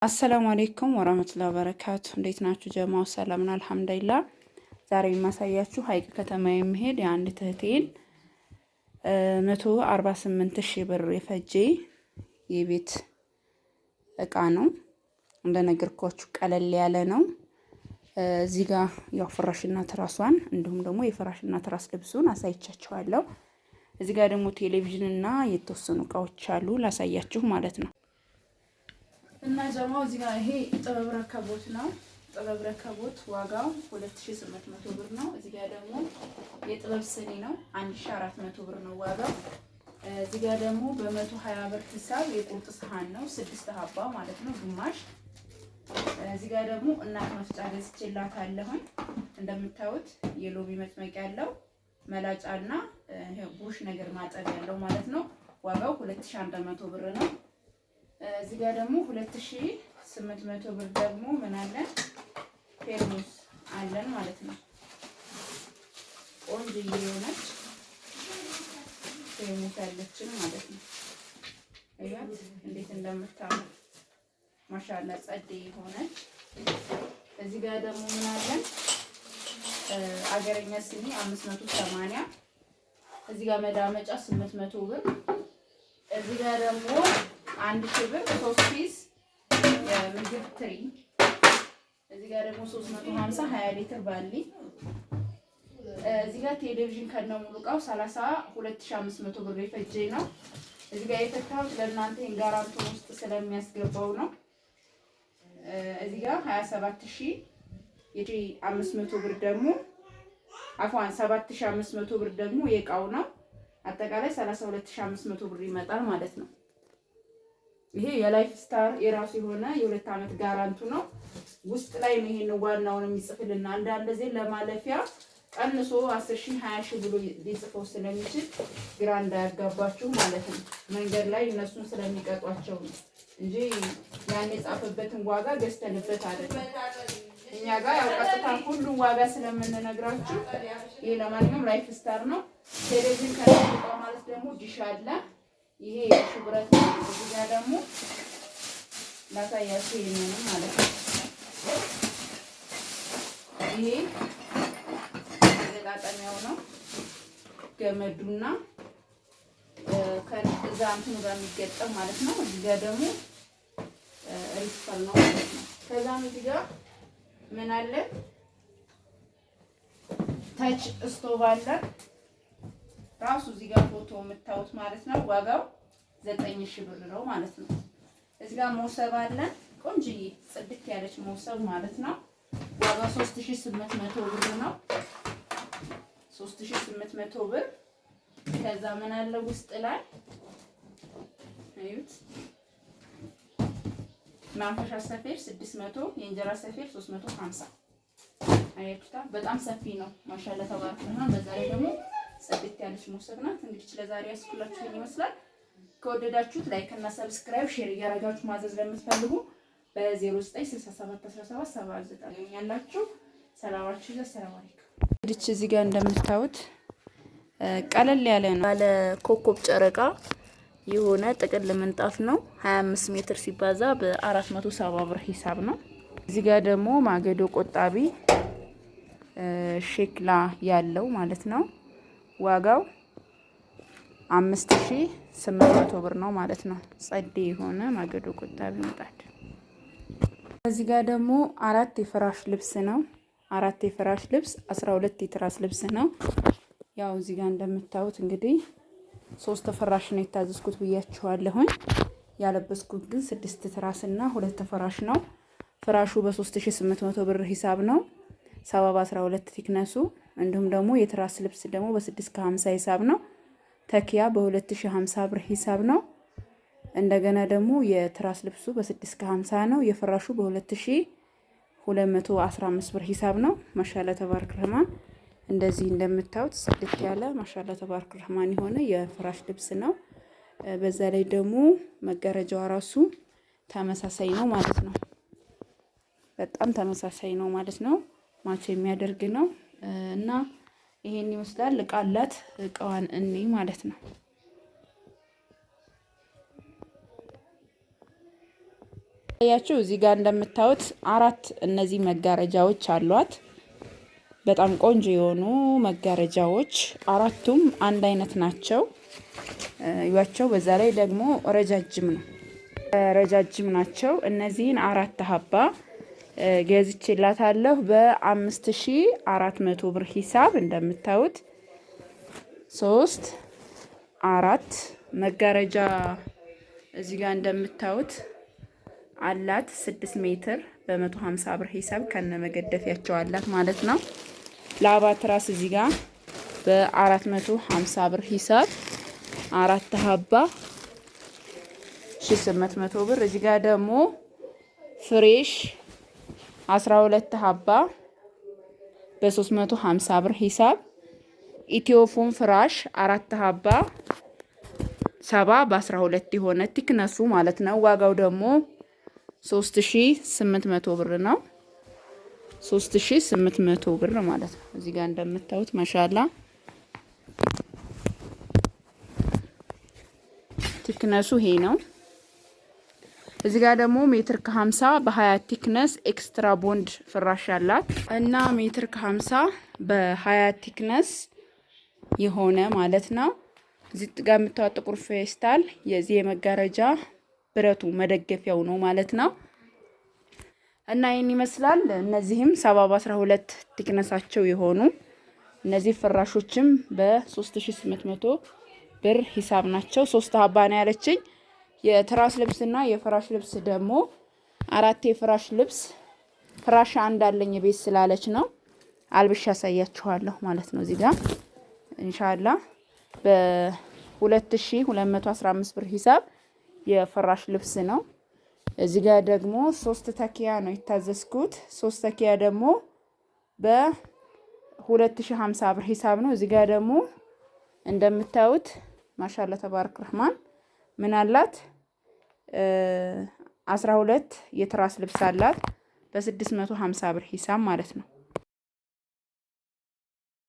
አሰላሙ አሌይኩም ወራህመቱላሂ ወበረካቱ። እንዴት ናችሁ ጀማው? ሰላም ነው አልሐምዱሊላህ። ዛሬ የማሳያችሁ ሀይቅ ከተማ የሚሄድ የአንድ እህቴን 148,000 ብር የፈጀ የቤት እቃ ነው። እንደነገርኳችሁ ቀለል ያለ ነው። እዚህ ጋር ያው ፍራሽና ትራሷን እንዲሁም ደግሞ የፍራሽና ትራስ ልብሱን አሳይቻችኋለሁ። እዚህ ጋር ደግሞ ቴሌቪዥን እና የተወሰኑ እቃዎች አሉ ላሳያችሁ ማለት ነው። እና ጀማው እዚህ ጋር ይሄ ጥበብ ረከቦት ነው። ጥበብ ረከቦት ዋጋው 2800 ብር ነው። እዚህ ጋር ደግሞ የጥበብ ስኒ ነው 1400 ብር ነው ዋጋው። እዚህ ጋር ደግሞ በ120 ብር ሂሳብ የቁርጥ ሰሃን ነው 6 ሀባ ማለት ነው ግማሽ። እዚህ ጋር ደግሞ እናት መፍጫ ገዝቼላታለሁ። እንደምታዩት የሎቢ መጥመቂያ ያለው መላጫና ቡሽ ነገር ማጠብ ያለው ማለት ነው። ዋጋው 2100 ብር ነው። እዚህ ጋር ደግሞ 2800 ብር ደግሞ ምን አለን ቴርሙስ አለን ማለት ነው። ቆንጆ የሆነች ቴርሙስ ያለችን ማለት ነው። እያት እንዴት እንደምታምር ማሻአላ ጸዴ የሆነች። እዚህ ጋር ደግሞ ምን አለን አገረኛ ስኒ 580። እዚህ ጋር መዳመጫ 800 ብር። እዚህ ጋር ደግሞ 1000 ብር 3 ፒስ የምግብ ትሪ። እዚህ ጋር ደግሞ 350 20 ሊትር ባሊ። እዚህ ጋር ቴሌቪዥን ከነሙሉ እቃው 32500 ብር የፈጀ ነው። እዚህ ጋር የፈታሁት ለእናንተ ኢንጋራንቶን ውስጥ ስለሚያስገባው ነው። እዚህ ጋር 27500 ብር ደግሞ አፏን 7500 ብር ደግሞ የእቃው ነው። አጠቃላይ 32500 ብር ይመጣል ማለት ነው። ይሄ የላይፍ ስታር የራሱ የሆነ የ2 አመት ጋራንቱ ነው። ውስጥ ላይ ነው ይሄን ዋናውን የሚጽፍልና አንዳንድ ጊዜ ለማለፊያ ቀንሶ 10,000 20,000 ብሎ ሊጽፈው ስለሚችል ግራ እንዳያጋባችሁ ማለት ነው። መንገድ ላይ እነሱን ስለሚቀጧቸው ነው እንጂ ያን የጻፈበትን ዋጋ ገዝተንበት አይደለም። እኛ ጋር ያው ቀጥታ ሁሉም ዋጋ ስለምንነግራችሁ ይሄ ለማንኛውም ላይፍ ስታር ነው። ቴሌቪዥን ከነሙሉ ማለት ደግሞ ዲሽ አለ። ይሄ የሽብረት ነው። እዚህ ጋር ደግሞ ላሳያችሁ ይሄንን ማለት ነው። ይሄ ተጣጣሚያው ነው ገመዱና ከዛ እንትኑ ጋር የሚገጠም ማለት ነው። እዚህ ጋር ደግሞ ሪስፐል ነው ማለት ነው። ከዛም እዚህ ጋር ምን አለ ታች ስቶቭ አለ ራሱ እዚህ ጋር ፎቶ የምታዩት ማለት ነው። ዋጋው 9000 ብር ነው ማለት ነው። እዚህ ጋር ሞሰብ አለ ቆንጅዬ ጽድት ያለች ሞሰብ ማለት ነው። ዋጋው 3800 ብር ነው። 3800 ብር። ከዛ ምን አለ ውስጥ ላይ አዩት ማንፈሻ ሰፌድ 600፣ የእንጀራ ሰፌድ 350። አያችሁታ በጣም ሰፊ ነው ማሻአላ ተባረከና። በዛ ላይ ደግሞ ጽድት ያለች ሞሰብ ናት። እንግዲህ ለዛሬ ያስኩላችሁ ይመስላል። ከወደዳችሁት ላይክ እና ሰብስክራይብ ሼር እያደረጋችሁ ማዘዝ ለምትፈልጉ በ09671779 ያላችሁ ሰላማችሁ ይዘ ሰላም አለይኩም። እዚህ ጋር እንደምታዩት ቀለል ያለ ነው ባለ ኮኮብ ጨረቃ የሆነ ጥቅል ምንጣፍ ነው። 25 ሜትር ሲባዛ በ470 ብር ሂሳብ ነው። እዚህ ጋር ደግሞ ማገዶ ቆጣቢ ሼክላ ያለው ማለት ነው። ዋጋው 5800 ብር ነው ማለት ነው። ጸዴ የሆነ ማገዶ ቆጣቢ ምጣድ። እዚህ ጋር ደግሞ 4 የፍራሽ ልብስ ነው። 4 የፍራሽ ልብስ 12 የትራስ ልብስ ነው። ያው እዚህ ጋር እንደምታዩት እንግዲህ 3 ፍራሽ ነው የታዘዝኩት ብያችኋለሁኝ። ያለበስኩት ግን 6 ትራስ እና 2 ፍራሽ ነው። ፍራሹ በ3800 ብር ሂሳብ ነው። 7 ቲክነሱ እንዲሁም ደግሞ የትራስ ልብስ ደግሞ በ650 ሂሳብ ነው። ተኪያ በ2050 ብር ሂሳብ ነው። እንደገና ደግሞ የትራስ ልብሱ በ650 ነው። የፍራሹ በ2215 ብር ሂሳብ ነው። ማሻአላ ተባረክ ረህማን። እንደዚህ እንደምታዩት ጽድት ያለ ማሻአላ ተባረክ ረህማን የሆነ የፍራሽ ልብስ ነው። በዛ ላይ ደግሞ መጋረጃው ራሱ ተመሳሳይ ነው ማለት ነው። በጣም ተመሳሳይ ነው ማለት ነው። ማች የሚያደርግ ነው እና ይሄን ይመስላል። እቃላት እቃዋን እኔ ማለት ነው። ያያችሁ እዚህ ጋር እንደምታዩት አራት እነዚህ መጋረጃዎች አሏት። በጣም ቆንጆ የሆኑ መጋረጃዎች አራቱም አንድ አይነት ናቸው። ይዋቸው በዛ ላይ ደግሞ ረጃጅም ናቸው። እነዚህን አራት ሀባ ገዝቼላታለሁ በ5400 ብር ሂሳብ። እንደምታዩት 3 4 መጋረጃ እዚህ ጋር እንደምታዩት አላት 6 ሜትር በ150 ብር ሂሳብ ከነ መገደፊያቸው አላት ማለት ነው። ላባ ትራስ እዚህ ጋር በ450 ብር ሂሳብ 4 ሀባ 1800 ብር። እዚህ ጋር ደግሞ ፍሬሽ 12 ሀባ በ350 ብር ሂሳብ። ኢትዮፎን ፍራሽ 4 ሀባ 70 በ12 የሆነ ቲክነሱ ማለት ነው። ዋጋው ደግሞ 3800 ብር ነው። 3800 ብር ማለት ነው። እዚህ ጋር እንደምታዩት ማሻአላ ቲክነሱ ይሄ ነው። እዚህ ጋር ደግሞ ሜትር ከ50 በ20 ቲክነስ ኤክስትራ ቦንድ ፍራሽ አላት እና ሜትር ከ50 በ20 ቲክነስ የሆነ ማለት ነው። እዚህ ጋር የምታዩት ጥቁር ፌስታል የዚህ የመጋረጃ ብረቱ መደገፊያው ነው ማለት ነው። እና ይሄን ይመስላል። እነዚህም 70 በ12 ቲክነሳቸው የሆኑ እነዚህ ፍራሾችም በ3800 ብር ሂሳብ ናቸው። 3 ሀባ ነው ያለችኝ። የትራስ ልብስና የፍራሽ ልብስ ደግሞ 4 የፍራሽ ልብስ ፍራሽ አንድ አለኝ ቤት ስላለች ነው አልብሻ ያሳያችኋለሁ ማለት ነው። እዚህ ጋር ኢንሻአላህ በ2215 ብር ሂሳብ የፍራሽ ልብስ ነው። እዚህ ጋር ደግሞ 3 ተኪያ ነው የታዘዝኩት። 3 ተኪያ ደግሞ በ2050 ብር ሂሳብ ነው። እዚህ ጋር ደግሞ እንደምታዩት ማሻአላ ተባረክ ረህማን ምን አላት 12 የትራስ ልብስ አላት በ650 ብር ሂሳብ ማለት ነው።